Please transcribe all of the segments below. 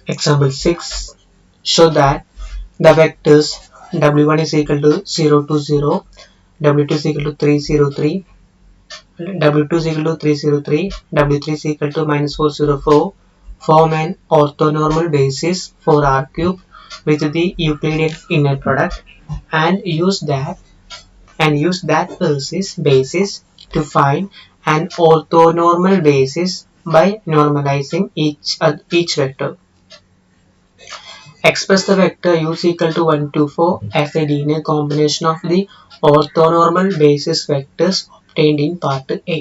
Example 6. Show that the vectors w1 is equal to 0 to 0, w2 is equal to 303, w2 is equal to 303, w3 is equal to minus 404 form an orthonormal basis for R cube with the Euclidean inner product and use that basis to find an orthonormal basis by normalizing each vector. Express the vector u is equal to 1 to 4 as a linear combination of the orthonormal basis vectors obtained in part A.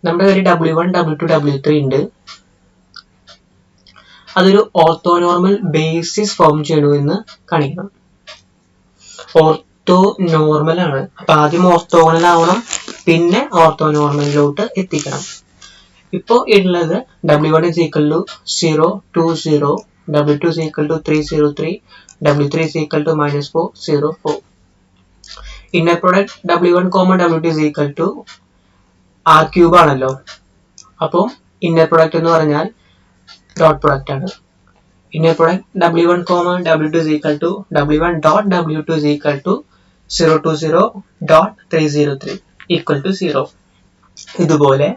നമ്മുടെ കയ്യിൽ W1, W2, W3 ഉണ്ട്. അതൊരു orthonormal basis form ചെയ്യണമെന്ന് കാണിക്കണം. Orthonormal ആണ്. അപ്പൊ ആദ്യം orthogonal ആവണം, പിന്നെ ഓർത്തോനോർമലിലോട്ട് എത്തിക്കണം. ഇപ്പോൾ ഉള്ളത് W1 is equal to 0, 2, 0, W2 is equal to 303, W3 is equal to minus 404. Inner product W1, W2 is equal to R cube ആണല്ലോ. അപ്പോൾ ഇന്നർ പ്രൊഡക്റ്റ് എന്ന് പറഞ്ഞാൽ ഡോട്ട് പ്രൊഡക്റ്റ് ആണ്. Inner product W1, W2 is equal to W1 dot W2 is equal to 020 dot 303 equal to 0. ഇതുപോലെ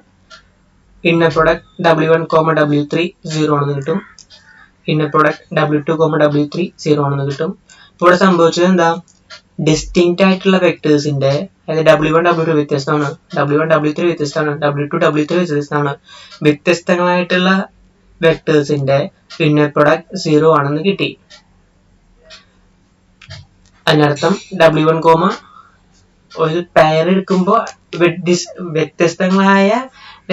inner product W1, W3 0 ആണെന്ന് കിട്ടും. Inner product W2, W3 0 ആണെന്ന് കിട്ടും. ഇവിടെ സംഭവിച്ചത് എന്താ? ഡിസ്റ്റിങ്ക്റ്റ് ആയിട്ടുള്ള വെക്ടേഴ്സിന്റെ അതായത് W1, W2 വ്യത്യസ്തമാണ്, W1, W3 വ്യത്യസ്തമാണ്, W2, W3 വ്യത്യസ്തമാണ്. വ്യത്യസ്തങ്ങളായിട്ടുള്ള വെക്ടേഴ്സിന്റെ ഇന്നർ പ്രൊഡക്റ്റ് 0 ആണെന്ന് കിട്ടി. അതിനർത്ഥം W1, ഒരു പെയർ എടുക്കുമ്പോൾ വ്യത്യസ്തങ്ങളായ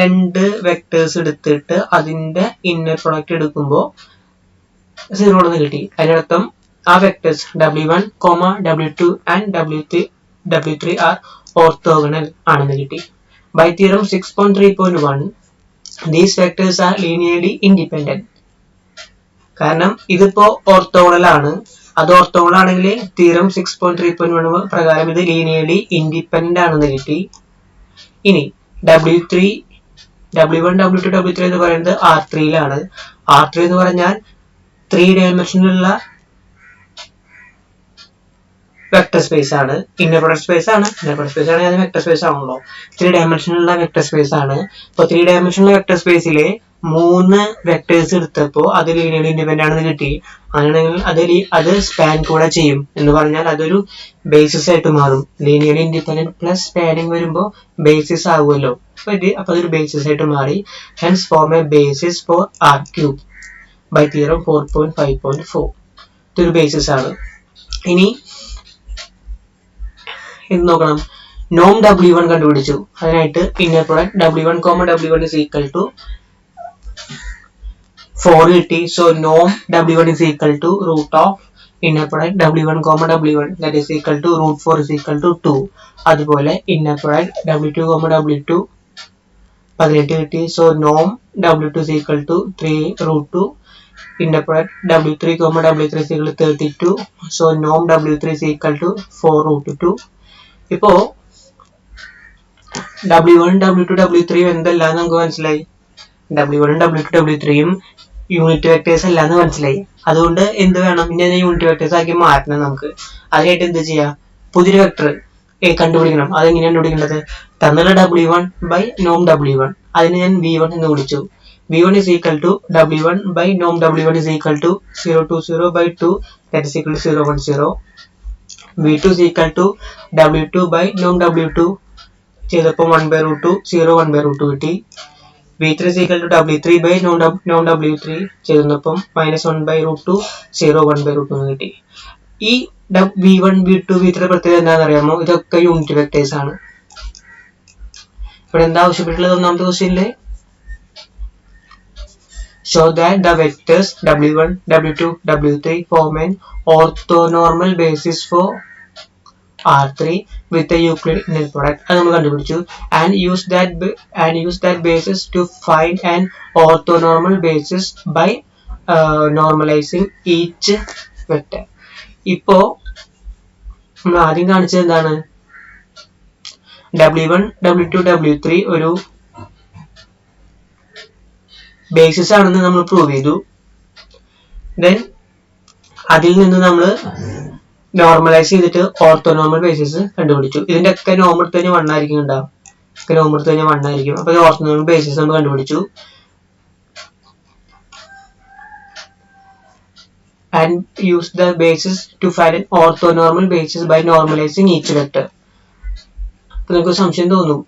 രണ്ട് വെക്ടേഴ്സ് എടുത്തിട്ട് അതിന്റെ ഇന്നർ പ്രൊഡക്റ്റ് എടുക്കുമ്പോൾ 0 ആണെന്ന് കിട്ടി. അതിനർത്ഥം ആ vectors W1, W2 and W3 are orthogonal ആണെന്ന് കിട്ടി. By theorem 6.3.1 these vectors are linearly independent. കാരണം ഇതിപ്പോ ഓർത്തോഗണൽ ആണ്. അത് ഓർത്തോഗണൽ ആണെങ്കിൽ തിയറം 6.3.1 പ്രകാരം ഇത് ലീനിയർലി ഇൻഡിപെൻഡന്റ് ആണെന്ന് കിട്ടി. ഇനി W1, W2, W3 എന്ന് പറയുന്നത് R3യിലാണ്. R3 എന്ന് പറഞ്ഞാൽ 3 ഡയമെൻഷനിലുള്ള വെക്ടർ സ്പേസ് ആണ്. ഇന്നർ പ്രൊഡക്റ്റ് സ്പേസ് ആണ്. ഇന്നർ പ്രൊഡക്റ്റ് സ്പേസ് ആണ്, അത് വെക്ടർ സ്പേസ് ആണല്ലോ. 3 ഡയമെൻഷനിലുള്ള വെക്ടർ സ്പേസ് ആണ്. അപ്പോൾ 3 ഡയമെൻഷനിലുള്ള വെക്ടർ സ്പേസിലെ 3 വെക്ടേഴ്സ് എടുത്തപ്പോൾ അത് ലീനിയർലി ഇൻഡിപെൻഡന്റ് ആണെന്ന് കിട്ടി. അങ്ങനെയാണെങ്കിൽ അത് സ്പാൻ കൂടെ ചെയ്യും എന്ന് പറഞ്ഞാൽ അതൊരു ബേസിസ് ആയിട്ട് മാറും. ലീനിയർലി ഇൻഡിപെൻഡന്റ് പ്ലസ് സ്പാനിങ് വരുമ്പോൾ ബേസിസ് ആകുമല്ലോ. അപ്പൊ അതൊരു ബേസിസ് ആയിട്ട് മാറി. Hence form a basis for R cube by theorem 4.5.4. ഇതൊരു ബേസിസ് ആണ്. ഇനി ഇത് നോക്കണം. നോം W1 കണ്ടുപിടിച്ചു. അതിനായിട്ട് inner product W1, W1 is equal to 4 കിട്ടി. സോ നോം W1 is equal to root of inner product W1, W1 that is equal to root 4 is equal to 2. അതുപോലെ inner product W2, W2 18 കിട്ടി. So നോം W2 is equal to 3 root 2. Inner product W3, W3 is equal to 32. So norm W3 is equal to 4 root 2. ഇപ്പോൾ W1, W2, W3 എന്തെല്ലാം നമുക്ക് മനസ്സിലായി. W1, W2, W3യും unit vectors അല്ലാന്ന് മനസ്സിലായി. അതുകൊണ്ട് എന്ത് വേണം? ഇനി അത് യൂണിറ്റ് വെക്ടേഴ്സ് ആക്കി മാറ്റണം നമുക്ക്. അതിനായിട്ട് എന്ത് ചെയ്യാം? പുതിയൊരു വെക്ടർ കണ്ടുപിടിക്കണം. അതെങ്ങനെയാണ് കണ്ടുപിടിക്കേണ്ടത്? തന്നുള്ള W1 by norm W1 അതിന് ഞാൻ V1 എന്ന് വിളിച്ചു. V1 is equal to W1 by norm W1 is equal to 020 by 2 that is equal to 010. V2 is equal to W2 by norm W2 ചെയ്തപ്പോൾ 1 by root 2 0 1 by root 2 കിട്ടി. V3 is equal to W3 by norm W3 ചെയ്തപ്പം minus 1 by root 2 0 1 by root 2 കിട്ടി. ഈ V1, V2, V3 പ്രത്യേകത എന്താണെന്ന് അറിയാമോ? ഇതൊക്കെ unit vectors ആണ്. ഇവിടെ എന്താ ആവശ്യപ്പെട്ടുള്ളത്? ഒന്നാമത്തെ ക്വസ്റ്റ്യനിലെ show that the vectors W1, W2, W3 form an orthonormal basis for R3 with the Euclidean inner product. അത് നമ്മൾ കണ്ടുപിടിച്ചു. And use that basis to find an orthonormal basis by normalizing each vector. ഇപ്പോ നമ്മൾ ആദ്യം കാണിച്ചത് എന്താണ്? W1, W2, W3 ഒരു basis ആണെന്ന് നമ്മൾ പ്രൂവ് ചെയ്തു. ദെൻ അതിൽ നിന്ന് നമ്മൾ നോർമലൈസ് ചെയ്തിട്ട് ഓർത്തോനോർമൽ ബേസിസ് കണ്ടുപിടിച്ചു. ഇതിന്റെ ഒക്കെ നോർമൽ തന്നെ 1 ആയിരിക്കും ഉണ്ടാവും. നോർമൽ തന്നെ 1 ആയിരിക്കും. അപ്പൊ ഓർത്തോനോർമൽ ബേസിസ് നമ്മൾ കണ്ടുപിടിച്ചു. And use the basis to find an orthonormal basis by normalizing each vector. അപ്പൊ നിങ്ങൾക്ക് സംശയം തോന്നും,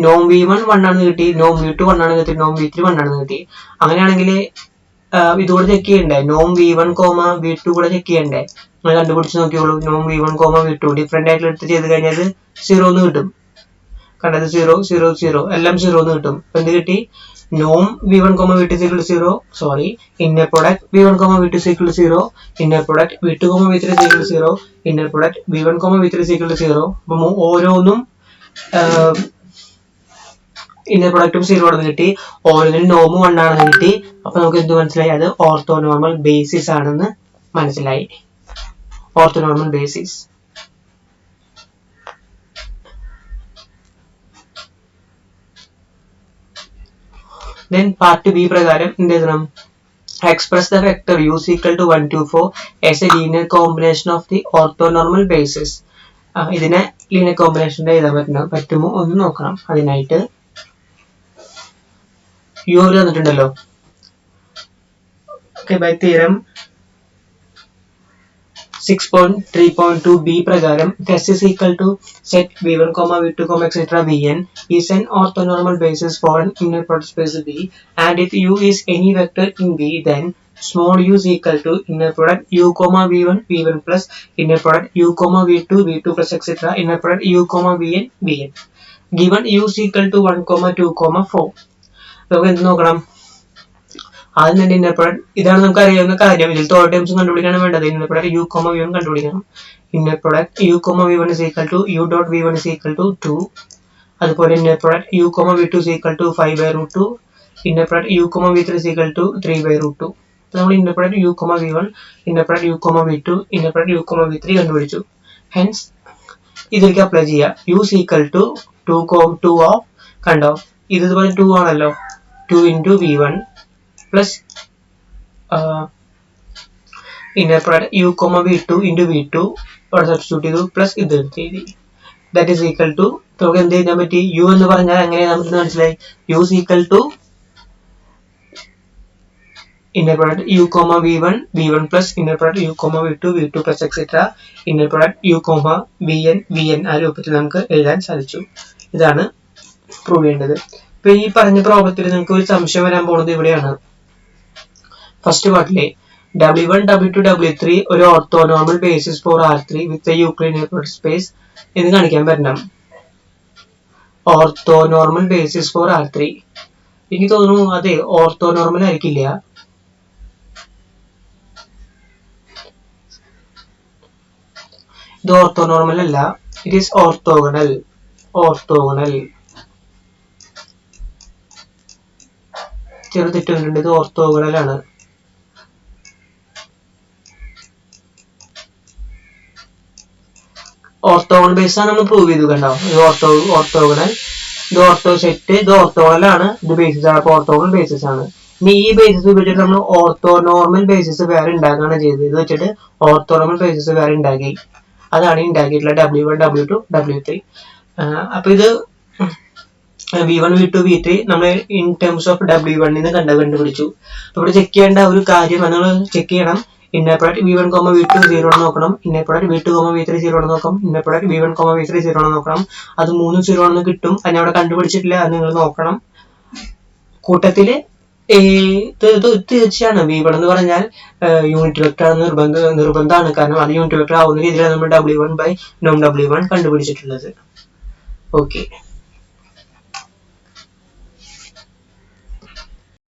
നോം v1 1 ആണെന്ന് കിട്ടി, നോം v2 1 ആണെന്ന് കിട്ടി, നോം v3 1 ആണെന്ന് കിട്ടി. അങ്ങനെയാണെങ്കിൽ ഇതുകൂടെ ചെക്ക് ചെയ്യണ്ടേ? നോം v1, v2 കൂടെ ചെക്ക് ചെയ്യണ്ടേ? നിങ്ങൾ കണ്ടുപിടിച്ച് നോക്കിയോളൂ. നോം v1, v2 ഡിഫറെന്റ് ആയിട്ട് എടുത്ത് ചെയ്ത് കഴിഞ്ഞാൽ 0 എന്ന് കിട്ടും. കണ്ടത് 0 0 0 എല്ലാം 0 എന്ന് കിട്ടും. അപ്പൊ എന്ത് കിട്ടി? നോം v1, v2 is equal to 0. Sorry, inner product v1, v2 is equal to 0. Inner product v2, v3 is equal to 0. Inner product v1, v3 is equal to 0. അപ്പൊ ഓരോന്നും ഇന്നർ പ്രൊഡക്റ്റും 0 ആണെന്ന് കിട്ടി. ഓരോന്നിനും നോം 1 ആണെന്ന് കിട്ടി. അപ്പൊ നമുക്ക് എന്ത് മനസ്സിലായി? അത് ഓർത്തോനോർമൽ ബേസിസ് ആണെന്ന് മനസ്സിലായി. Orthonormal basis. Then part B പ്രകാരം എന്ത് എഴുതണം? Express the vector u is equal to 1 to 4 as a linear combination of the orthonormal basis. ഇതിനെ ലീനിയർ കോമ്പിനേഷൻ എഴുതാൻ പറ്റുമോ ഒന്ന് നോക്കണം. അതിനായിട്ട് യു തന്നിട്ടുണ്ടല്ലോ. ബൈ തിയറം 6.3.2b പ്രകാരം S is equal to set v1, v2, etc. vn is an orthonormal basis for an inner product space B, and if u is any vector in B, then small u is equal to inner product u, v1, v1 plus inner product u, v2, v2 plus etc. inner product u, vn, vn. Given u is equal to 1, 2, 4. നമുക്ക് എന്ത് നോക്കണം? ആദ്യം തന്നെ inner product, ഇതാണ് നമുക്ക് അറിയാവുന്ന കാര്യം. ഇതിൽ തോട്ട് ടൈംസ് കണ്ടുപിടിക്കാണ് വേണ്ടത്. ഇന്നർ പ്രൊഡക്റ്റ് u, v1 കണ്ടുപിടിക്കണം. Inner product u, v1 is equal to u dot v1 is equal to 2. അതുപോലെ inner product u, v2 is equal to 5/√2. Inner product u, v3 is equal to 3/√2. നമ്മൾ inner product u, v1, inner product u, v2, inner product u, v3 കണ്ടുപിടിച്ചു. Hence ഇതിലേക്ക് apply ചെയ്യാം. u is equal to 2 of, കണ്ടോ ഇതുപോലെ 2 ആണല്ലോ, 2 into v1 plus inner product u, v2 into v2 or substitute ചെയ്തു plus ഇത് ചെയ്തു. That is equal to, നമുക്ക് എന്ത് ചെയ്യാൻ പറ്റി? u എന്ന് പറഞ്ഞാൽ എങ്ങനെ നമുക്ക് മനസ്സിലായി? u is equal to inner product u, v1, v1 plus inner product u, v2, v2 plus etc. inner product u, vn, vn ആ രൂപത്തിൽ നമുക്ക് എഴുതാൻ സാധിച്ചു. ഇതാണ് പ്രൂവ് ചെയ്യേണ്ടത്. ഇപ്പൊ ഈ പറഞ്ഞ പ്രോബ്ലത്തിൽ നിങ്ങൾക്ക് ഒരു സംശയം വരാൻ പോകുന്നത് ഇവിടെയാണ്. ഫസ്റ്റ് പാർട്ടിലെ w1, w2, w3 ഒരു orthonormal basis for R3 with Euclidean product space എന്ന് കാണിക്കാൻ പറ്റണം. Orthonormal basis for R3. എനിക്ക് തോന്നുന്നു അതെ ഓർത്തോനോർമൽ ആയിരിക്കില്ല. ഇത് ഓർത്തോനോർമൽ അല്ല, ഇറ്റ് ഈസ് ഓർത്തോഗണൽ. ഓർത്തോഗണൽ ചെറു തെറ്റുണ്ട്. ഇത് ഓർത്തോഗണൽ ആണ്. ഓർത്തോഗണൽ ബേസ് ആണ് നമ്മൾ പ്രൂവ് ചെയ്തു. കണ്ടോ ഇത് ഓർത്തോഗണൽ, ഇത് ഓർത്തോ സെറ്റ്, ഇത് ഓർത്തോഗണൽ ആണ്, ഇത് ബേസിസ് ആണ്. അപ്പൊ ഓർത്തോഗണൽ ബേസിസ് ആണ്. ഇനി ഈ ബേസിസ് ഉപയോഗിച്ചിട്ട് നമ്മൾ ഓർത്തോനോർമൽ ബേസിസ് വേറെ ഉണ്ടാക്കുകയാണ് ചെയ്തത്. ഇത് വെച്ചിട്ട് ഓർത്തോനോർമൽ ബേസിസ് വേറെ ഉണ്ടാക്കി. അതാണ് ഉണ്ടാക്കിയിട്ടുള്ള w1, w2, w3. അപ്പൊ ഇത് v1, v2, v3 നമ്മൾ ഇൻ ടേംസ് ഓഫ് w1 കണ്ടുപിടിച്ചു. അപ്പൊ ഇവിടെ ചെക്ക് ചെയ്യേണ്ട ഒരു കാര്യം നിങ്ങൾ ചെക്ക് ചെയ്യണം. ഇന്നർ പ്രൊഡക്റ്റ് v1, v2 0 ആണെന്ന് നോക്കണം. ഇന്നർ പ്രൊഡക്റ്റ് v2, v3 0 ആണെന്ന് നോക്കണം. ഇന്നർ പ്രൊഡക്റ്റ് v1, v3 0 ആണെന്ന് നോക്കണം. അത് 3 0 ആണെന്ന് കിട്ടും. അതിനെ അവിടെ കണ്ടുപിടിച്ചിട്ടില്ല, അത് നിങ്ങൾ നോക്കണം. കൂട്ടത്തില് തീർച്ചയാണ് v1 എന്ന് പറഞ്ഞാൽ യൂണിറ്റ് വെക്ടർ നിർബന്ധമാണ്. കാരണം അത് യൂണിറ്റ് വെക്ടർ ആവുന്ന രീതിയിലാണ് നമ്മൾ w1 by nom w1 കണ്ടുപിടിച്ചിട്ടുള്ളത്. Okay.